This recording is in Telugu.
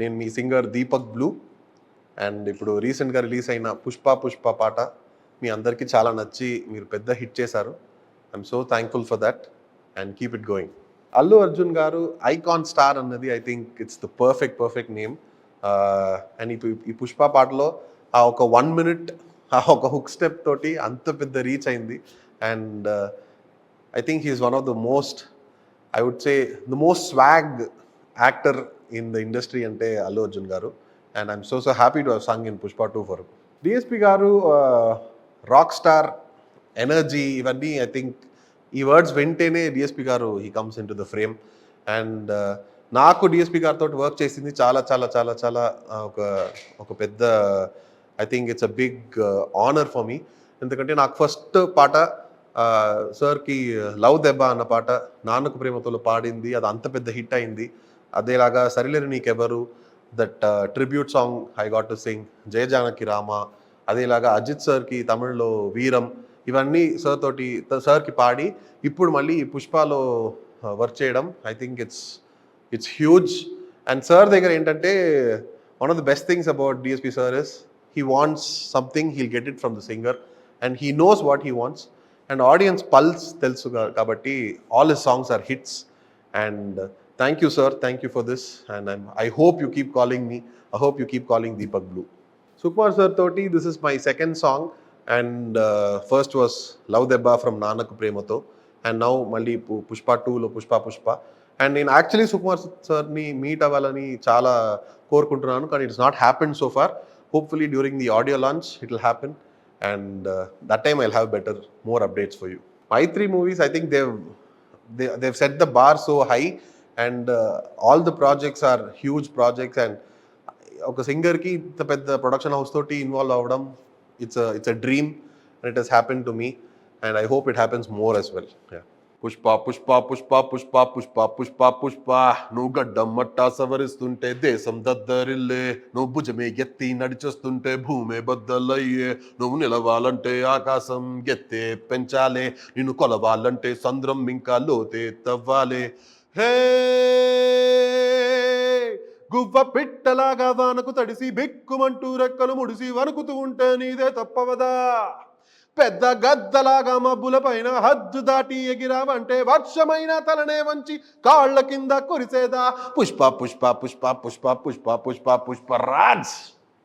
నేను మీ సింగర్ దీపక్ బ్లూ. అండ్ ఇప్పుడు రీసెంట్గా రిలీజ్ అయిన పుష్ప పాట మీ అందరికీ చాలా నచ్చి మీరు పెద్ద హిట్ చేశారు. I'm so thankful for that and keep it going. Allu Arjun గారు ఐకాన్ స్టార్ అన్నది I think it's the perfect name. And ఈ పుష్ప పాటలో ఆ ఒక 1 minute ఆ ఒక హుక్ స్టెప్ తోటి అంత పెద్ద రీచ్ అయింది. And I think he's one of the most, I would say the most swag actor in the industry అంటే అల్లు అర్జున్ గారు. And I'm so happy to have sung in Pushpa 2 for DSP గారు. రాక్ స్టార్ ఎనర్జీ ఇవన్నీ ఐ థింక్ ఈ వర్డ్స్ వింటేనే డిఎస్పి గారు he comes in to the frame. అండ్ నాకు డిఎస్పి గారితో వర్క్ చేసింది చాలా చాలా చాలా చాలా ఒక పెద్ద, I think it's a big honour for me. ఎందుకంటే నాకు ఫస్ట్ పాట సార్కి లవ్ దెబ్బ అన్న పాట నాన్నకు ప్రేమతో పాడింది, అది అంత పెద్ద హిట్ అయింది. అదేలాగా సరిలేరు నీకెవరు, that tribute song I got to sing, Jaya Janaki Rama. అదేలాగా అజిత్ సార్కి తమిళ్లో వీరం, ఇవన్నీ సార్కి పాడి ఇప్పుడు మళ్ళీ పుష్పలో వర్క్ చేయడం I think it's huge. And sir దగ్గర ఏంటంటే one of the best things about DSP sir is he wants something, he'll get it from the singer and he knows what he wants. And audience pulse telsu kabatti all his songs are hits. And thank you sir, thank you for this. And I hope you keep calling me, I hope you keep calling Deepak Blue. Sukumar sir toti this is my second song. And first was Love Debba from Nanaku Premato, and now malli Pushpa 2 lo Pushpa. And నేను యాక్చువల్లీ సుకుమార్ సార్ని మీట్ అవ్వాలని చాలా కోరుకుంటున్నాను, కానీ it's not happened so far. Hopefully during the audio launch it will happen, and that time I'll have more updates for you. My 3 movies, I think they've set the bar so high, and all the projects are huge projects. And oka singer ki inta pedda production house toti involve avadam, it's a dream, and it has happened to me, and I hope it happens more as well. Yeah. Pushpa నువ్వు గడ్డమ్మట్టా సవరిస్తుంటే దేశం దద్దరిల్లే, నువ్వు భుజమే ఎత్తి నడిచొస్తుంటే భూమే బద్దలయ్యే, నువ్వు నిలవాలంటే ఆకాశం ఎత్తే పెంచాలే, నిన్ను కొలవాలంటే సంద్రం ఇంకా లోతే తవ్వాలే. హే గువ్వ పిట్టలాగా వానకు తడిసి బిక్కుమంటూ రెక్కలు ముడిసి వణుకుతూ ఉంటే నీదే తప్పవదా, పెద్ద గద్దలాగా మబ్బుల పైన హద్దు దాటి ఎగిరావంటే వర్షమైన తలనే వంచి కాళ్ళ కింద కురిసేదా. పుష్ప రాజ్.